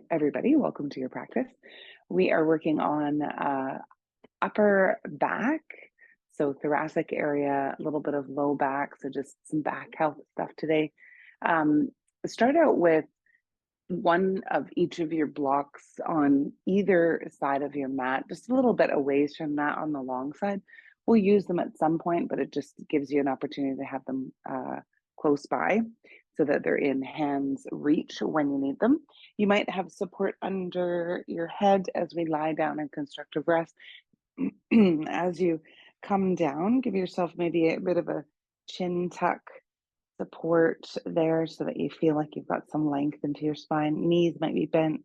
Everybody, welcome to your practice. We are working on upper back, so thoracic area, a little bit of low back, so just some back health stuff today. Um, Start out with one of each of your blocks on either side of your mat, just a little bit away from that on the long side. We'll use them at some point, but it just gives you an opportunity to have them close by so that they're in hands reach when you need them. You might have support under your head as we lie down in constructive rest. As you come down, give yourself maybe a bit of a chin tuck support there so that you feel like you've got some length into your spine. Knees might be bent,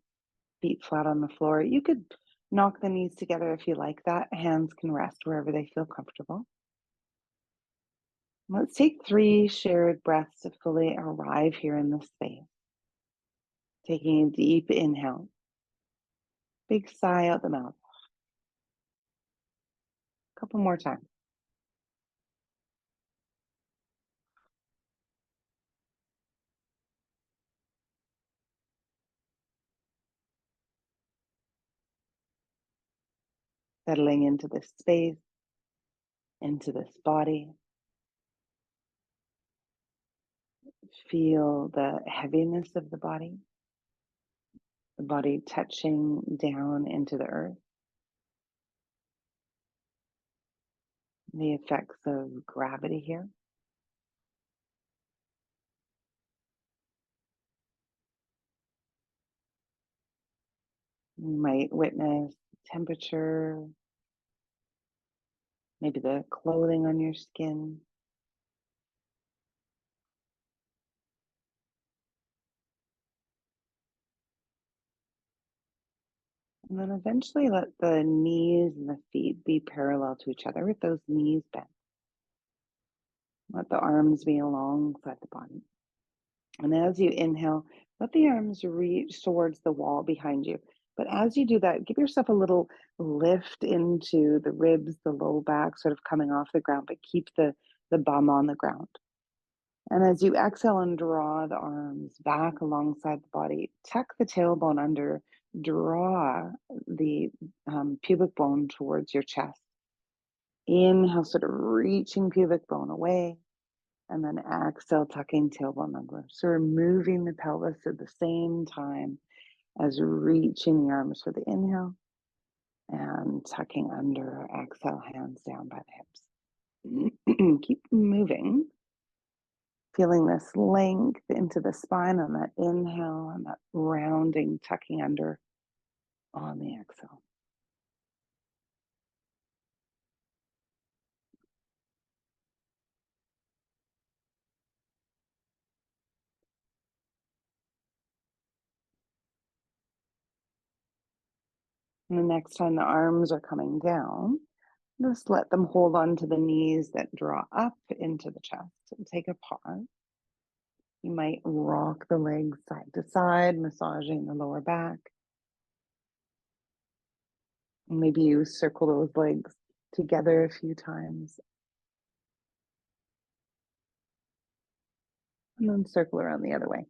feet flat on the floor. You could knock the knees together if you like that. Hands can rest wherever they feel comfortable. Let's take 3 shared breaths to fully arrive here in this space. Taking a deep inhale, big sigh out the mouth. A couple more times. Settling into this space, into this body. Feel the heaviness of the body touching down into the earth. The effects of gravity here. You might witness temperature, maybe the clothing on your skin. And then eventually let the knees and the feet be parallel to each other with those knees bent. Let the arms be alongside the body. And as you inhale, let the arms reach towards the wall behind you. But as you do that, give yourself a little lift into the ribs, the low back, sort of coming off the ground, but keep the bum on the ground. And as you exhale and draw the arms back alongside the body, tuck the tailbone under, draw the pubic bone towards your chest. Inhale, sort of reaching pubic bone away. And then exhale, tucking tailbone under. So we're moving the pelvis at the same time as reaching the arms for the inhale and tucking under. Exhale, hands down by the hips. Keep moving. Feeling this length into the spine on that inhale and that rounding, tucking under on the exhale. And the next time the arms are coming down, just let them hold on to the knees that draw up into the chest and take a pause. You might rock the legs side to side, massaging the lower back. Maybe you circle those legs together a few times and then circle around the other way.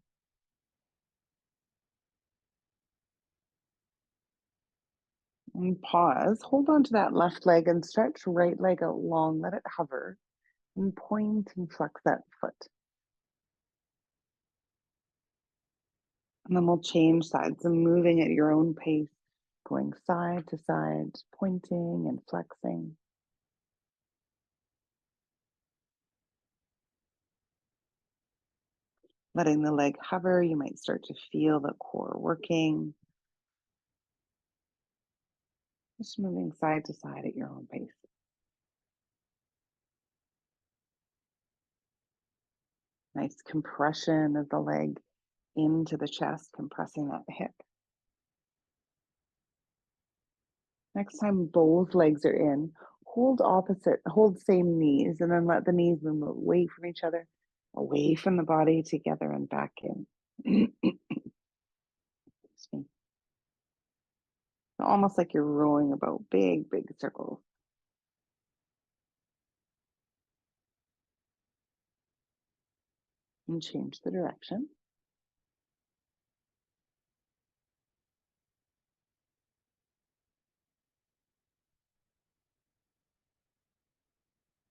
And pause, hold on to that left leg and stretch right leg out long, let it hover and point and flex that foot. And then we'll change sides and moving at your own pace, going side to side, pointing and flexing. Letting the leg hover, you might start to feel the core working. Just moving side to side at your own pace. Nice compression of the leg into the chest, compressing that hip. Next time both legs are in, hold same knees, and then let the knees move away from each other, away from the body, together and back in. Excuse me. Almost like you're rowing about big, big circles. And change the direction.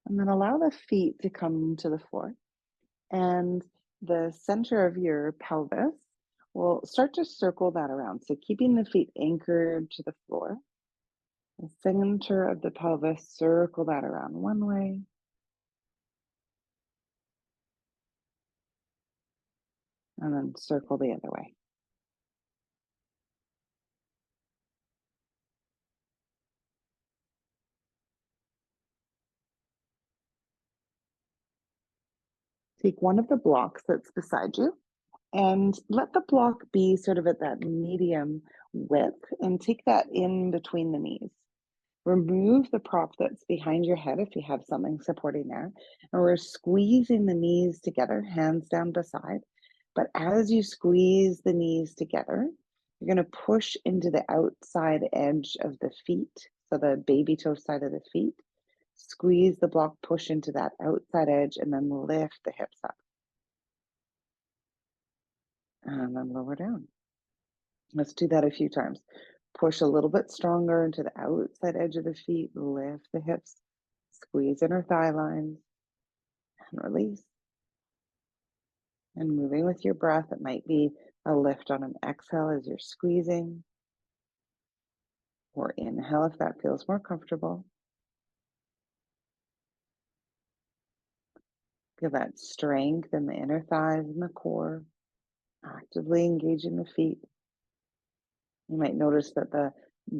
And then allow the feet to come to the floor. And the center of your pelvis will start to circle that around. So keeping the feet anchored to the floor, the center of the pelvis, circle that around one way, and then circle the other way. Take one of the blocks that's beside you and let the block be sort of at that medium width and take that in between the knees. Remove the prop that's behind your head if you have something supporting there. And we're squeezing the knees together, hands down beside. But as you squeeze the knees together, you're going to push into the outside edge of the feet. So the baby toe side of the feet. Squeeze the block, push into that outside edge, and then lift the hips up. And then lower down. Let's do that a few times. Push a little bit stronger into the outside edge of the feet, lift the hips, squeeze inner thigh lines, and release. And moving with your breath, it might be a lift on an exhale as you're squeezing, or inhale if that feels more comfortable. Feel that strength in the inner thighs and the core, actively engaging the feet. You might notice that the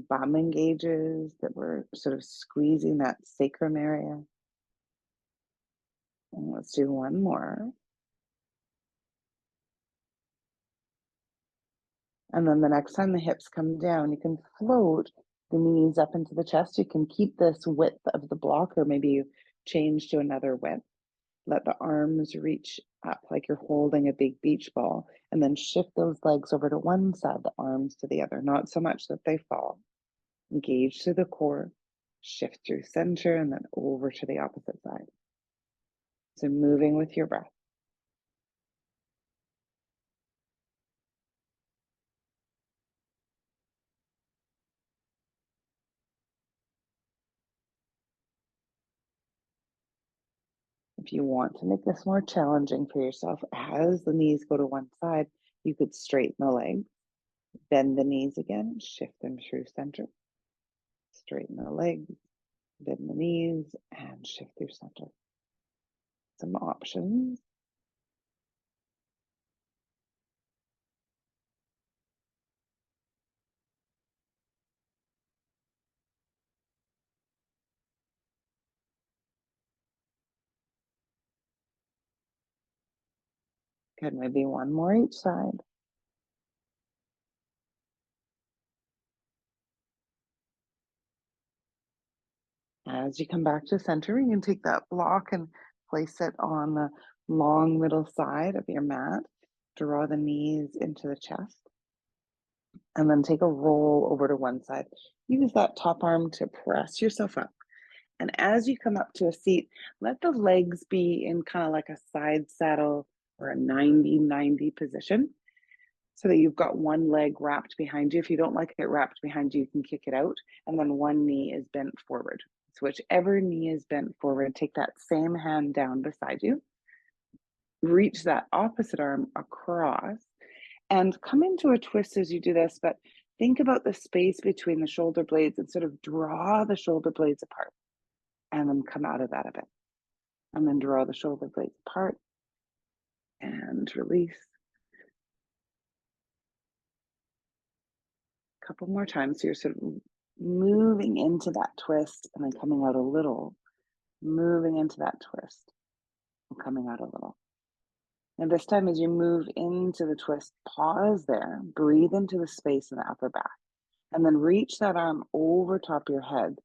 bum engages, that we're sort of squeezing that sacrum area. And let's do one more. And then the next time the hips come down, you can float the knees up into the chest. You can keep this width of the block, or maybe you change to another width. Let the arms reach up like you're holding a big beach ball, and then shift those legs over to one side, the arms to the other, not so much that they fall. Engage through the core, shift through center, and then over to the opposite side. So moving with your breath. If you want to make this more challenging for yourself, as the knees go to one side, you could straighten the legs, bend the knees again, shift them through center, straighten the legs, bend the knees, and shift through center. Some options. Good, maybe one more each side. As you come back to center, you can take that block and place it on the long middle side of your mat. Draw the knees into the chest. And then take a roll over to one side. Use that top arm to press yourself up. And as you come up to a seat, let the legs be in kind of like a side saddle or a 90-90 position so that you've got one leg wrapped behind you. If you don't like it wrapped behind you, you can kick it out. And then one knee is bent forward. So whichever knee is bent forward, take that same hand down beside you. Reach that opposite arm across and come into a twist as you do this, but think about the space between the shoulder blades and sort of draw the shoulder blades apart and then come out of that a bit. And then draw the shoulder blades apart and release. A couple more times. So you're sort of moving into that twist and then coming out a little, moving into that twist and coming out a little. And this time, as you move into the twist, pause there, breathe into the space in the upper back, and then reach that arm over top your head.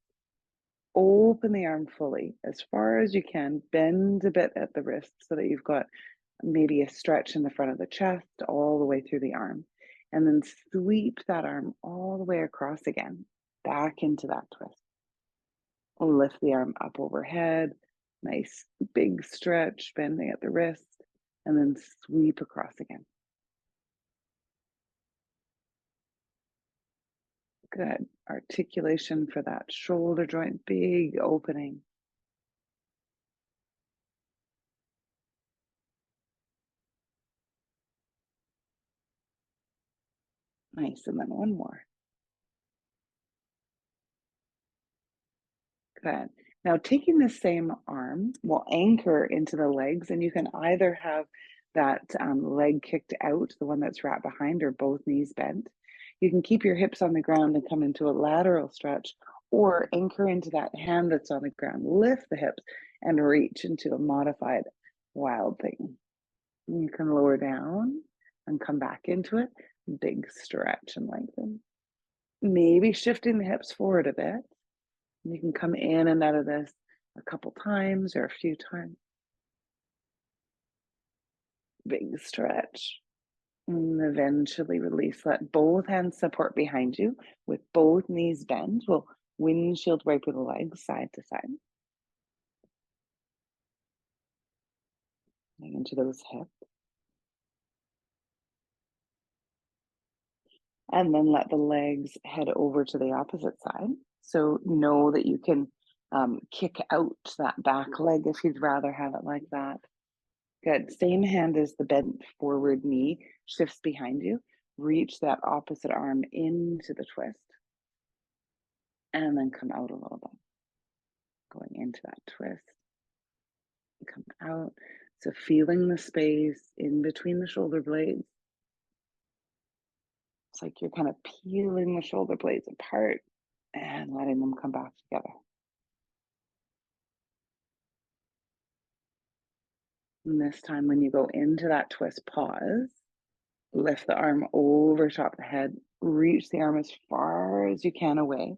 Open the arm fully as far as you can. Bend a bit at the wrist so that you've got maybe a stretch in the front of the chest all the way through the arm. And then sweep that arm all the way across again, back into that twist. Lift the arm up overhead. Nice big stretch, bending at the wrist, and then sweep across again. Good. Articulation for that shoulder joint, big opening. Nice. And then one more. Good. Now, taking the same arm will anchor into the legs, and you can either have that leg kicked out, the one that's wrapped behind, or both knees bent. You can keep your hips on the ground and come into a lateral stretch, or anchor into that hand that's on the ground. Lift the hips and reach into a modified wild thing. You can lower down and come back into it. Big stretch and lengthen. Maybe shifting the hips forward a bit. You can come in and out of this a couple times or a few times. Big stretch. And eventually release. Let both hands support behind you with both knees bent. We'll windshield wiper the legs side to side. Into those hips. And then let the legs head over to the opposite side. So know that you can kick out that back leg if you'd rather have it like that. Good. Same hand as the bent forward knee shifts behind you. Reach that opposite arm into the twist. And then come out a little bit. Going into that twist. Come out. So feeling the space in between the shoulder blades. It's like you're kind of peeling the shoulder blades apart and letting them come back together. And this time, when you go into that twist, pause. Lift the arm over top the head. Reach the arm as far as you can away.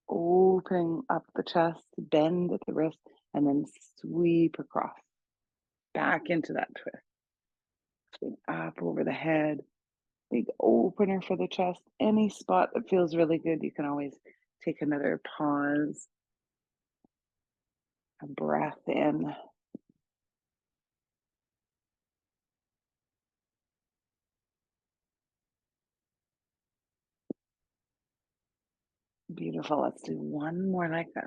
Opening up the chest, bend at the wrist, and then sweep across. Back into that twist. Lifting up over the head. Big opener for the chest. Any spot that feels really good, you can always take another pause. A breath in. Beautiful. Let's do one more like this.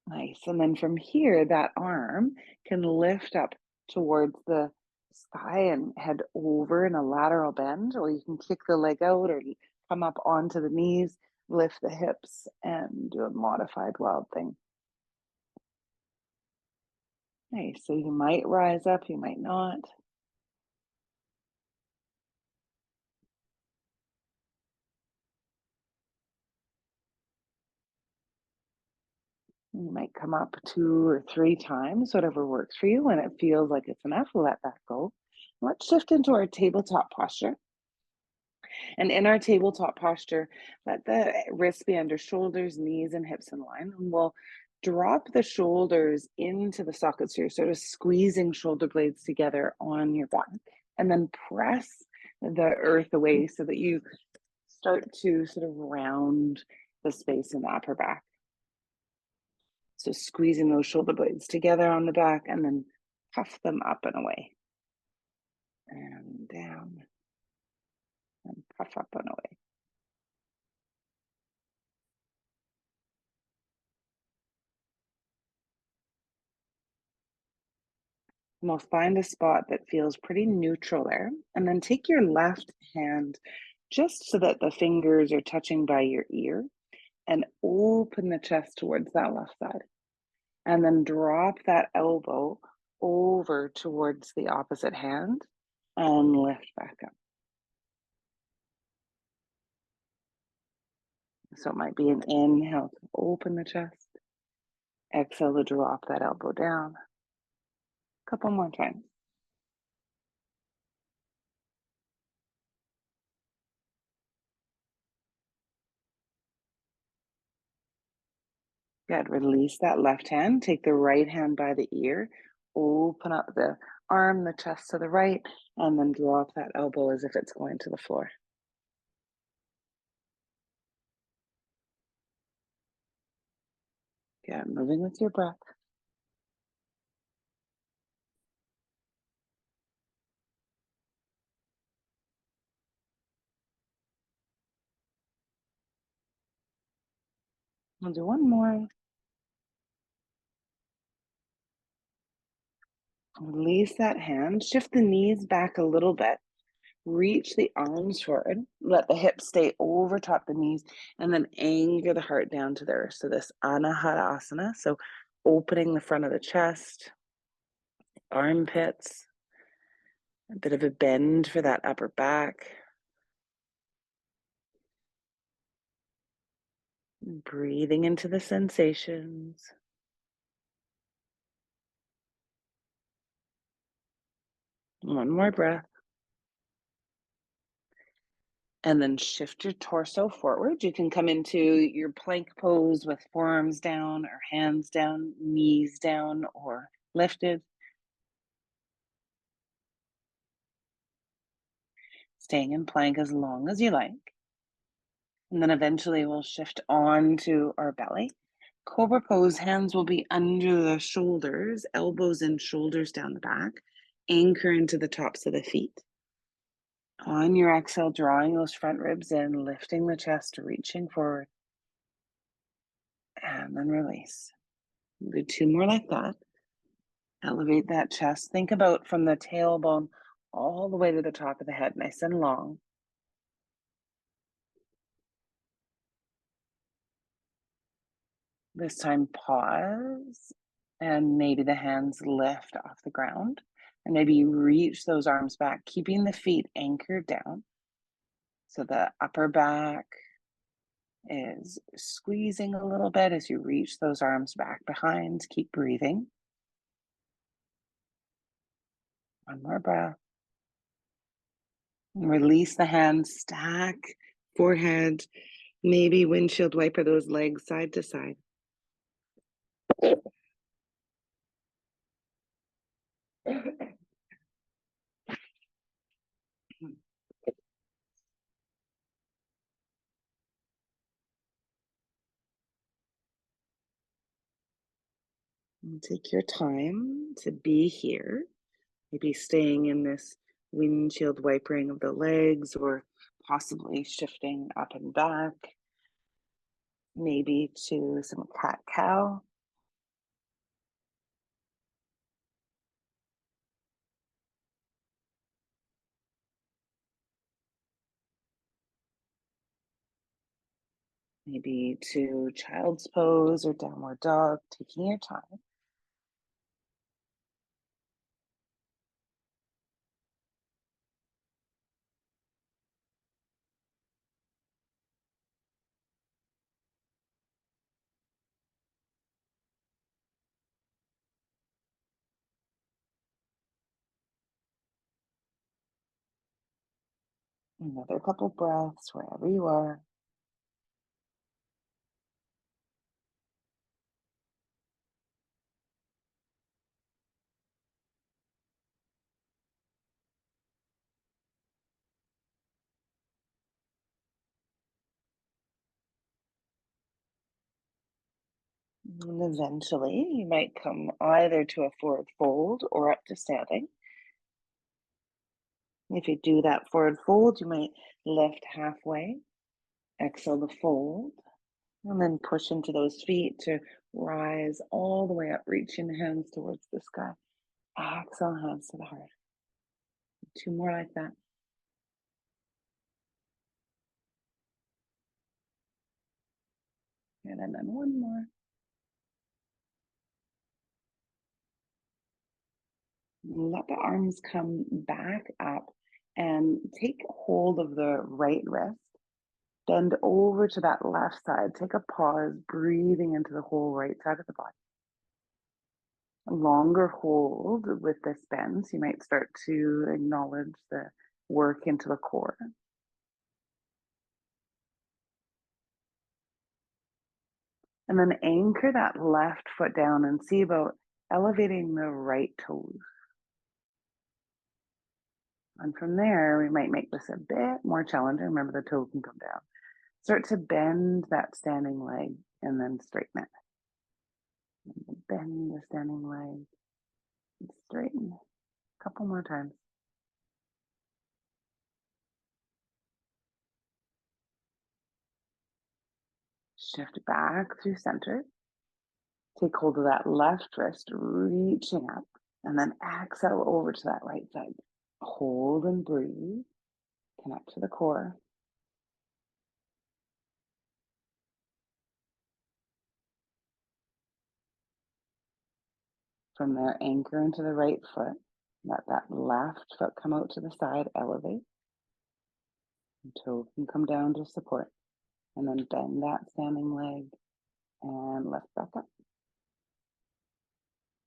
Nice. And then from here, that arm can lift up towards the sky and head over in a lateral bend, or you can kick the leg out or come up onto the knees, lift the hips, and do a modified wild thing. Nice. So you might rise up, you might not. You might come up 2 or 3 times, whatever works for you. When it feels like it's enough, we'll let that go. Let's shift into our tabletop posture. And in our tabletop posture, let the wrists be under shoulders, knees, and hips in line. And we'll drop the shoulders into the sockets. So you're sort of squeezing shoulder blades together on your back. And then press the earth away so that you start to sort of round the space in the upper back. So squeezing those shoulder blades together on the back and then puff them up and away. And down. And puff up and away. We'll find a spot that feels pretty neutral there. And then take your left hand just so that the fingers are touching by your ear and open the chest towards that left side. And then drop that elbow over towards the opposite hand and lift back up. So it might be an inhale to open the chest. Exhale to drop that elbow down. A couple more times. Good. Release that left hand. Take the right hand by the ear. Open up the arm, the chest to the right, and then drop that elbow as if it's going to the floor. Yeah, moving with your breath. We'll do one more. Release that hand, shift the knees back a little bit, reach the arms forward, let the hips stay over top the knees, and then anchor the heart down to the earth. So this Anahata Asana, so opening the front of the chest, armpits, a bit of a bend for that upper back. Breathing into the sensations. One more breath. And then shift your torso forward. You can come into your plank pose with forearms down or hands down, knees down or lifted. Staying in plank as long as you like. And then eventually we'll shift on to our belly. Cobra pose, hands will be under the shoulders, elbows and shoulders down the back. Anchor into the tops of the feet. On your exhale, drawing those front ribs in, lifting the chest, reaching forward, and then release. Do two more like that. Elevate that chest. Think about from the tailbone all the way to the top of the head, nice and long. This time, pause, and maybe the hands lift off the ground. And maybe you reach those arms back, keeping the feet anchored down. So the upper back is squeezing a little bit as you reach those arms back behind. Keep breathing. One more breath. Release the hands, stack forehead, maybe windshield wiper those legs side to side. Take your time to be here, maybe staying in this windshield wipering of the legs or possibly shifting up and back, maybe to some cat cow. Maybe to child's pose or downward dog, taking your time. Another couple breaths wherever you are. And eventually, you might come either to a forward fold or up to standing. If you do that forward fold, you might lift halfway, exhale the fold, and then push into those feet to rise all the way up, reaching the hands towards the sky. Exhale, hands to the heart. Two more like that. And then one more. Let the arms come back up and take hold of the right wrist. Bend over to that left side. Take a pause, breathing into the whole right side of the body. A longer hold with this bend. So you might start to acknowledge the work into the core. And then anchor that left foot down and see about elevating the right toes. And from there, we might make this a bit more challenging. Remember, the toe can come down. Start to bend that standing leg and then straighten it. And bend the standing leg and straighten. A couple more times. Shift back through center. Take hold of that left wrist, reaching up. And then exhale over to that right side. Hold and breathe. Connect to the core. From there, anchor into the right foot. Let that left foot come out to the side, elevate. Toe can come down to support. And then bend that standing leg and lift back up.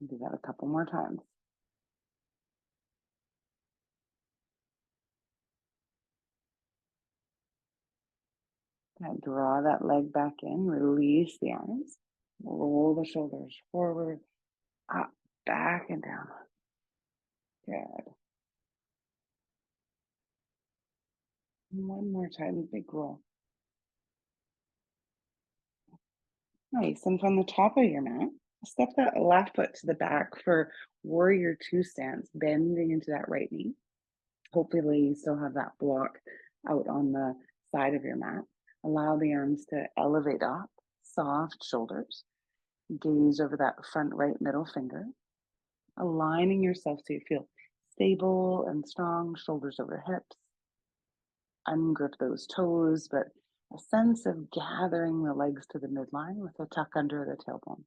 Do that a couple more times. And draw that leg back in, release the arms, roll the shoulders forward, up, back, and down. Good. One more time, big roll. Nice. And from the top of your mat, step that left foot to the back for warrior two stance, bending into that right knee. Hopefully, you still have that block out on the side of your mat. Allow the arms to elevate up, soft shoulders. Gaze over that front right middle finger, aligning yourself so you feel stable and strong, shoulders over hips. Ungrip those toes, but a sense of gathering the legs to the midline with a tuck under the tailbone.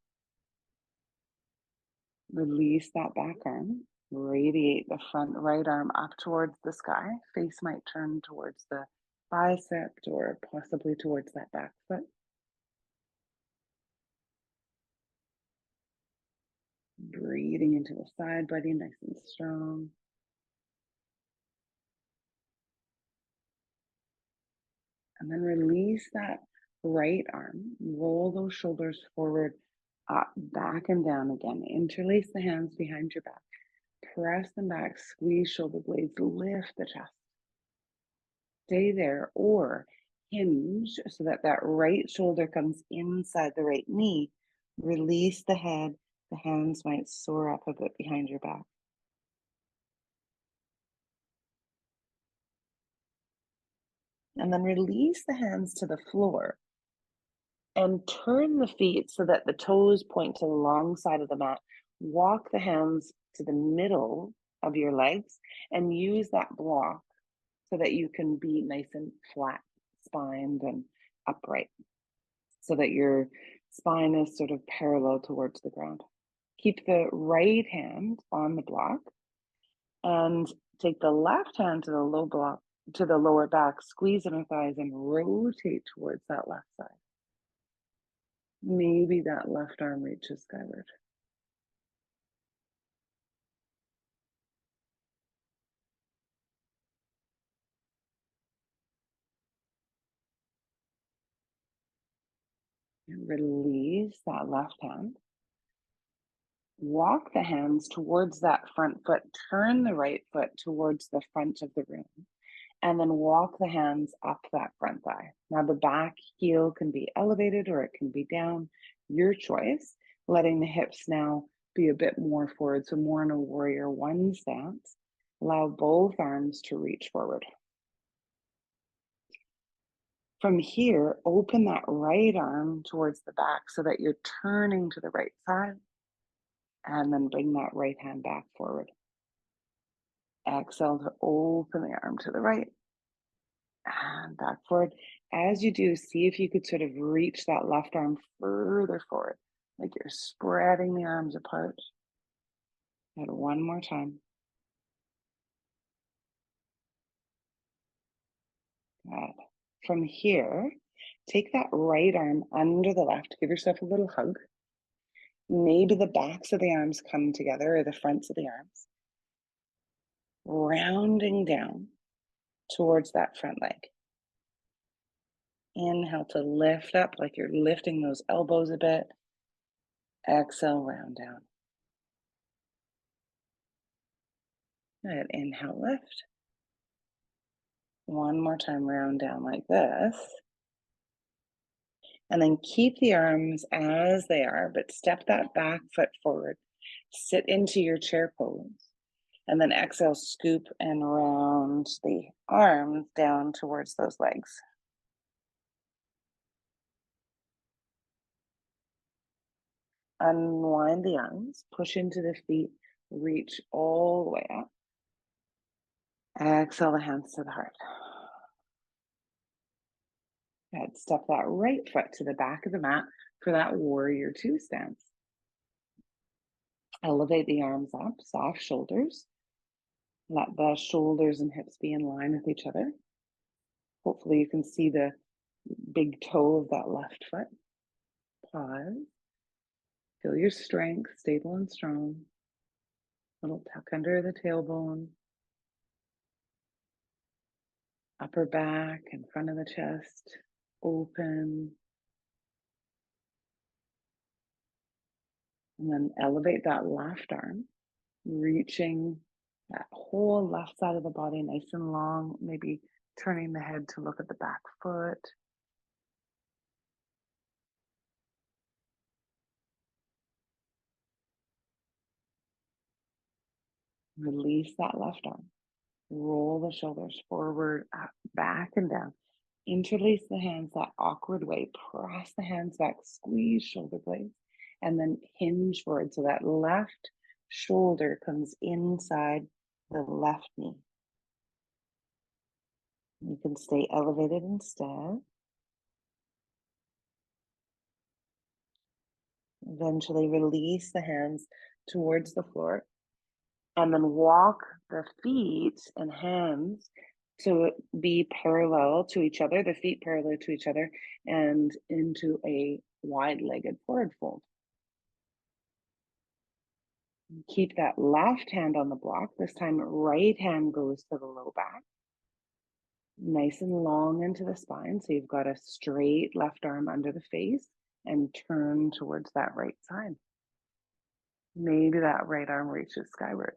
Release that back arm. Radiate the front right arm up towards the sky. Face might turn towards the bicep or possibly towards that back foot. Breathing into the side body, nice and strong. And then release that right arm. Roll those shoulders forward, up, back, and down again. Interlace the hands behind your back. Press them back, squeeze shoulder blades, lift the chest. Stay there or hinge so that that right shoulder comes inside the right knee. Release the head. The hands might soar up a bit behind your back. And then release the hands to the floor and turn the feet so that the toes point to the long side of the mat. Walk the hands to the middle of your legs and use that block so that you can be nice and flat spined and upright so that your spine is sort of parallel towards the ground. Keep the right hand on the block and take the left hand to the low block to the lower back, squeeze inner thighs and rotate towards that left side. Maybe that left arm reaches skyward. And release that left hand. Walk the hands towards that front foot. Turn the right foot towards the front of the room. And then walk the hands up that front thigh. Now, the back heel can be elevated or it can be down. Your choice. Letting the hips now be a bit more forward. So, more in a warrior one stance. Allow both arms to reach forward. From here, open that right arm towards the back so that you're turning to the right side. And then bring that right hand back forward. Exhale to open the arm to the right and back forward. As you do, see if you could sort of reach that left arm further forward, like you're spreading the arms apart. And one more time. Good. From here, take that right arm under the left. Give yourself a little hug. Maybe the backs of the arms come together or the fronts of the arms. Rounding down towards that front leg. Inhale to lift up like you're lifting those elbows a bit. Exhale, round down. Good. Inhale, lift. One more time, round down like this. And then keep the arms as they are, but step that back foot forward. Sit into your chair pose. And then exhale, scoop and round the arms down towards those legs. Unwind the arms, push into the feet, Reach all the way up. Exhale the hands to the heart. Good. Step that right foot to the back of the mat for that warrior two stance. Elevate the arms up, soft shoulders. Let the shoulders and hips be in line with each other. Hopefully you can see the big toe of that left foot. Pause. Feel your strength, stable and strong. Little tuck under the tailbone. Upper back and front of the chest. Open. And then elevate that left arm, reaching that whole left side of the body nice and long, maybe turning the head to look at the back foot. Release that left arm. Roll the shoulders forward, up, back, and down. Interlace the hands that awkward way. Press the hands back, squeeze shoulder blades, and then hinge forward so that left shoulder comes inside the left knee. You can stay elevated instead. Eventually release the hands towards the floor and then walk the feet and hands to be parallel to each other, the feet parallel to each other, and into a wide-legged forward fold. Keep that left hand on the block. This time, right hand goes to the low back. Nice and long into the spine. So you've got a straight left arm under the face and turn towards that right side. Maybe that right arm reaches skyward.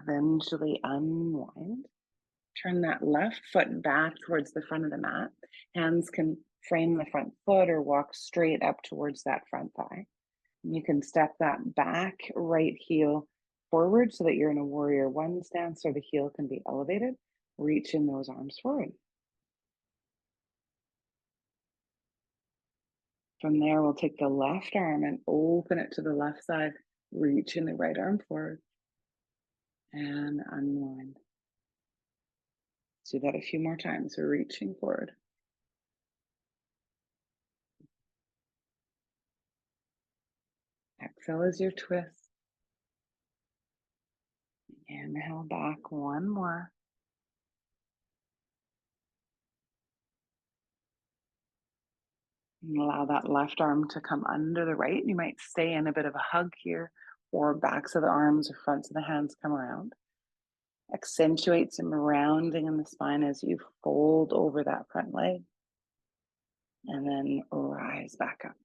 Eventually unwind. Turn that left foot back towards the front of the mat. Hands can frame the front foot or walk straight up towards that front thigh. You can step that back right heel forward so that you're in a warrior one stance, or the heel can be elevated. Reach in those arms forward. From there, we'll take the left arm and open it to the left side. Reach in the right arm forward and unwind. Do that a few more times. We're reaching forward. Exhale as your twist. Inhale back one more. And allow that left arm to come under the right. You might stay in a bit of a hug here, or backs of the arms or fronts of the hands come around. Accentuate some rounding in the spine as you fold over that front leg. And then rise back up.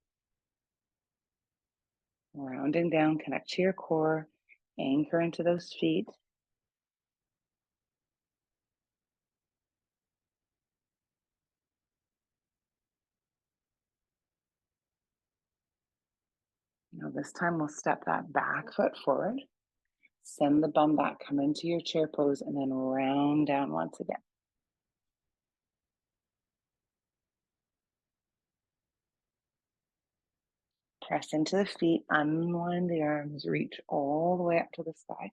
Rounding down, connect to your core, anchor into those feet. Now this time we'll step that back foot forward. Send the bum back, come into your chair pose, and then round down once again. Press into the feet, unwind the arms, reach all the way up to the sky,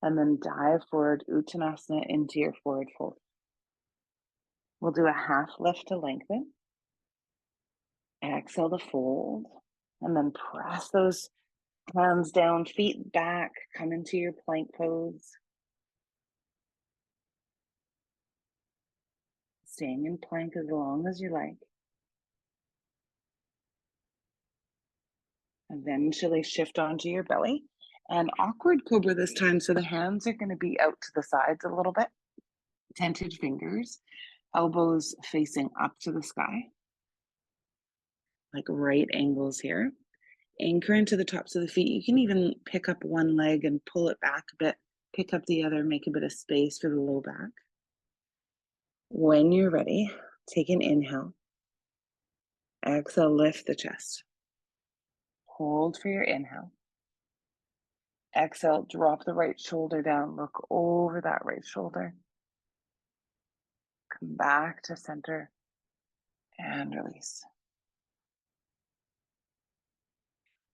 and then dive forward, Uttanasana, into your forward fold. We'll do a half lift to lengthen. Exhale to fold, and then press those hands down, feet back, come into your plank pose. Staying in plank as long as you like. Eventually shift onto your belly. And awkward cobra this time, so the hands are going to be out to the sides a little bit. Tented fingers, elbows facing up to the sky. Like right angles here. Anchor into the tops of the feet. You can even pick up one leg and pull it back a bit. Pick up the other, make a bit of space for the low back. When you're ready, take an inhale. Exhale, lift the chest. Hold for your inhale. Exhale, drop the right shoulder down. Look over that right shoulder. Come back to center and release.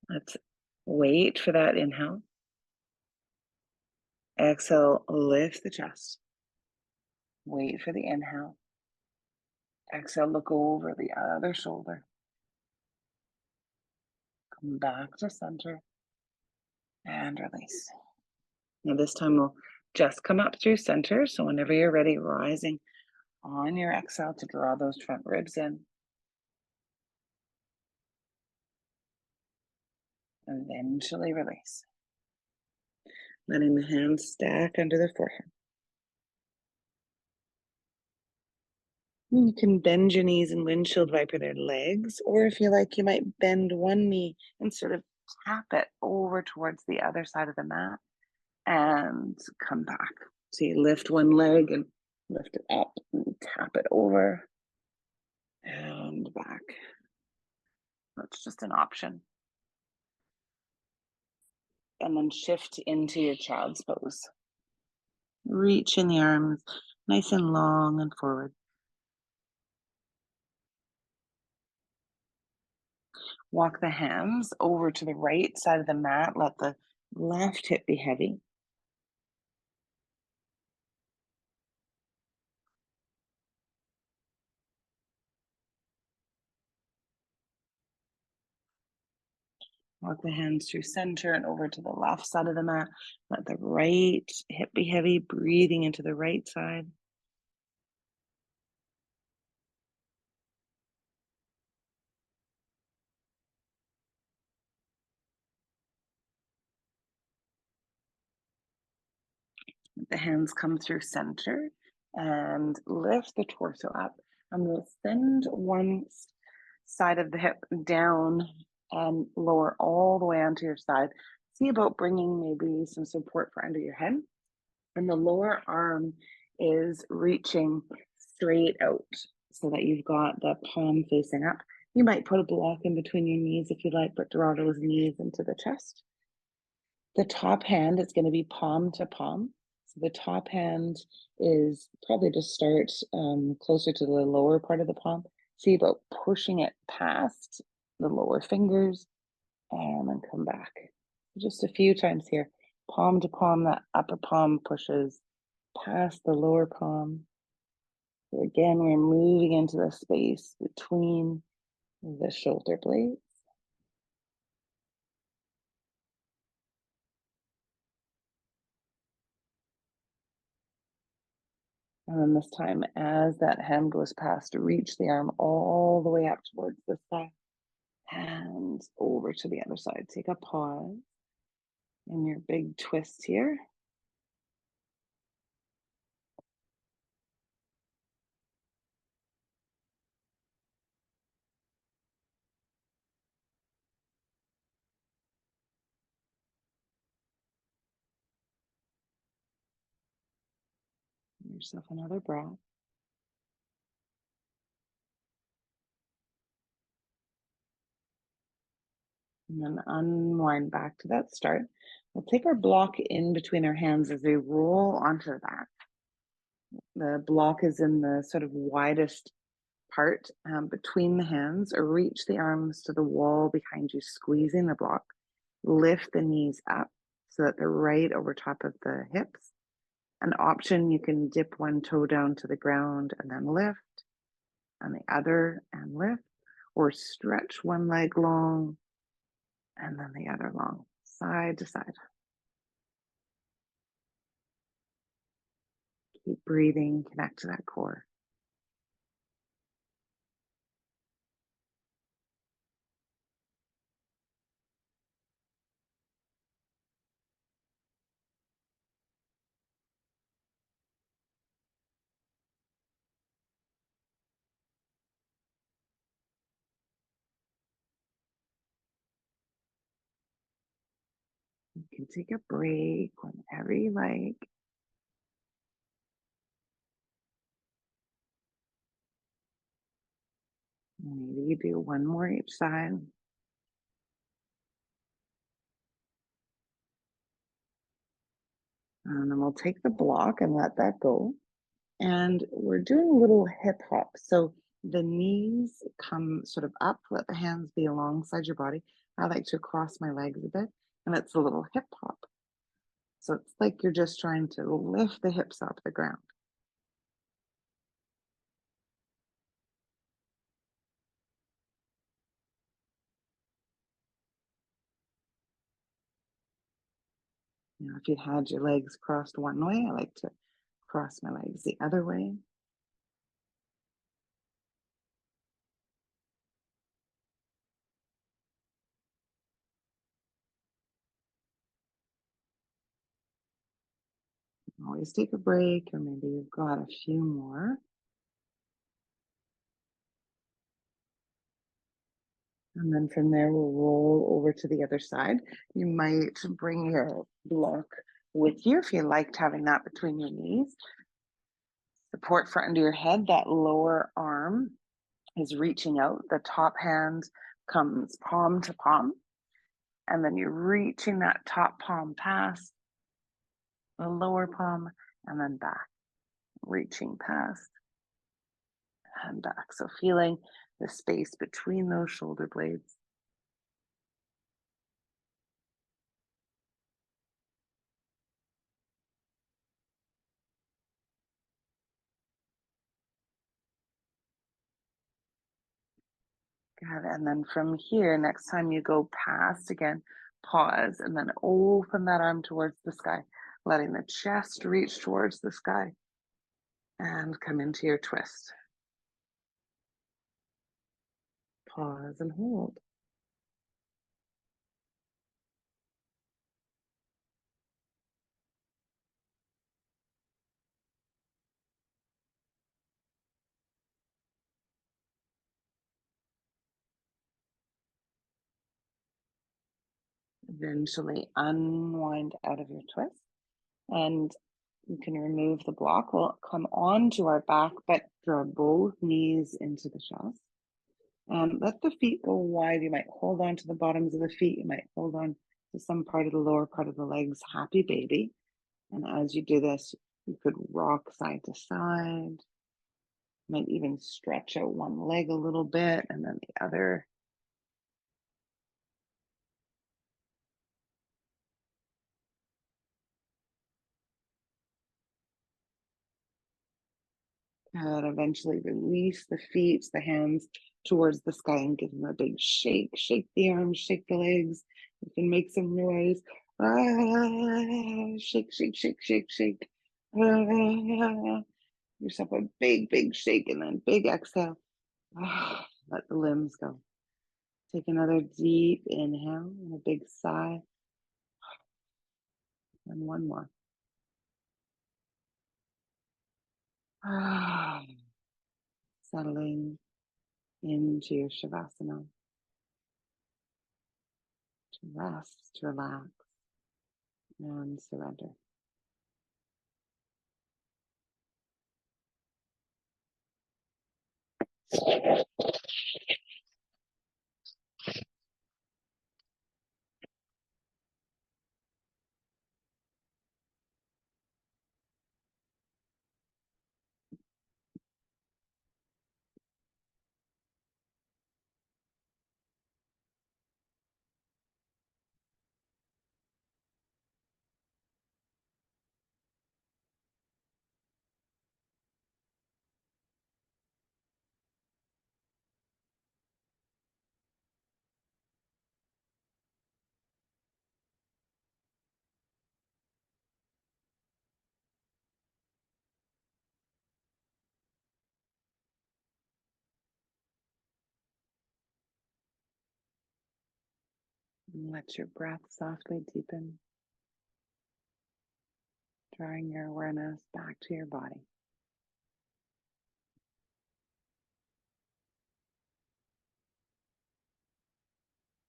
Let's wait for that inhale. Exhale, lift the chest. Wait for the inhale. Exhale, look over the other shoulder. Come back to center and release. Now this time we'll just come up through center. So whenever you're ready, rising on your exhale to draw those front ribs in. And eventually release. Letting the hands stack under the forehead. You can bend your knees and windshield wiper their legs, or if you like, you might bend one knee and sort of tap it over towards the other side of the mat and come back. So you lift one leg and lift it up and tap it over and back. That's just an option. And then shift into your child's pose. Reach in the arms nice and long and forward. Walk the hands over to the right side of the mat. Let the left hip be heavy. Walk the hands through center and over to the left side of the mat. Let the right hip be heavy, breathing into the right side. Let the hands come through center and lift the torso up. And we'll send one side of the hip down and lower all the way onto your side. See about bringing maybe some support for under your head. And the lower arm is reaching straight out so that you've got the palm facing up. You might put a block in between your knees if you like, but draw those knees into the chest. The top hand is going to be palm to palm. So the top hand is probably to start closer to the lower part of the palm. See about pushing it past the lower fingers and then come back. Just a few times here. Palm to palm, that upper palm pushes past the lower palm. So again, we're moving into the space between the shoulder blades. And then this time, as that hand goes past, reach the arm all the way up towards the side. Hands over to the other side. Take a pause in your big twist here. Give yourself another breath. And then unwind back to that start. We'll take our block in between our hands as we roll onto the back. The block is in the sort of widest part between the hands, or reach the arms to the wall behind you, squeezing the block. Lift the knees up so that they're right over top of the hips. An option, you can dip one toe down to the ground and then lift, and the other and lift, or stretch one leg long and then the other long, side to side. Keep breathing, connect to that core. You can take a break whenever you like. Maybe you do one more each side. And then we'll take the block and let that go. And we're doing a little hip hop. So the knees come sort of up, let the hands be alongside your body. I like to cross my legs a bit, and it's a little hip hop. So it's like you're just trying to lift the hips off the ground. You know, if you had your legs crossed one way, I like to cross my legs the other way. Always take a break, or maybe you've got a few more. And then from there, we'll roll over to the other side. You might bring your block with you if you liked having that between your knees. Support front under your head. That lower arm is reaching out. The top hand comes palm to palm. And then you're reaching that top palm past the lower palm and then back, reaching past and back. So feeling the space between those shoulder blades. Good. And then from here, next time you go past again, pause and then open that arm towards the sky, letting the chest reach towards the sky and come into your twist. Pause and hold. Eventually unwind out of your twist and you can remove the block. We'll come onto our back, but draw both knees into the chest. And let the feet go wide. You might hold on to the bottoms of the feet. You might hold on to some part of the lower part of the legs. Happy baby. And as you do this, you could rock side to side. You might even stretch out one leg a little bit and then the other. And eventually release the feet, the hands towards the sky and give them a big shake. Shake the arms, shake the legs. You can make some noise. Ah, shake, shake, shake, shake, shake. Ah, yourself a big, big shake and then big exhale. Ah, let the limbs go. Take another deep inhale and a big sigh. And one more. Ah, settling into your Shavasana to rest, to relax, and surrender. And let your breath softly deepen, drawing your awareness back to your body.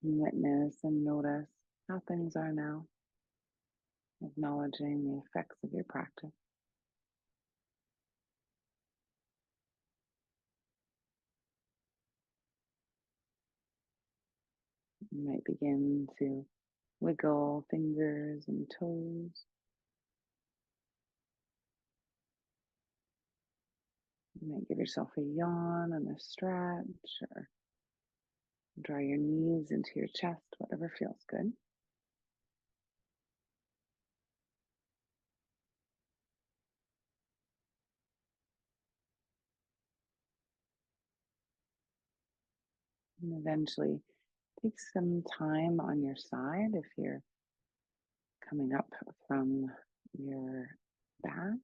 Witness and notice how things are now, acknowledging the effects of your practice. You might begin to wiggle fingers and toes. You might give yourself a yawn and a stretch, or draw your knees into your chest, whatever feels good. And eventually take some time on your side if you're coming up from your back.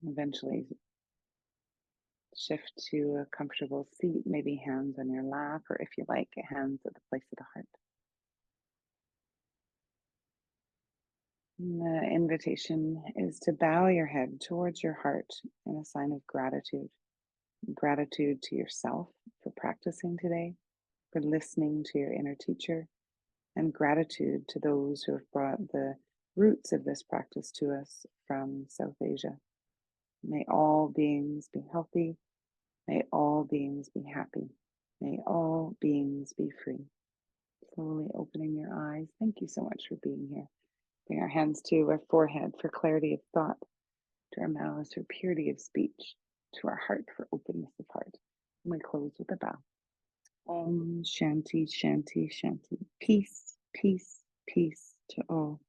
Eventually shift to a comfortable seat, maybe hands on your lap, or if you like, hands at the place of the heart. And the invitation is to bow your head towards your heart in a sign of gratitude. Gratitude to yourself for practicing today, for listening to your inner teacher, and gratitude to those who have brought the roots of this practice to us from South Asia. May all beings be healthy. May all beings be happy. May all beings be free. Slowly opening your eyes. Thank you so much for being here. Bring our hands to our forehead for clarity of thought, to our mouths for purity of speech, to our heart for openness of heart. And we close with a bow. Om Shanti Shanti Shanti. Peace, peace, peace to all.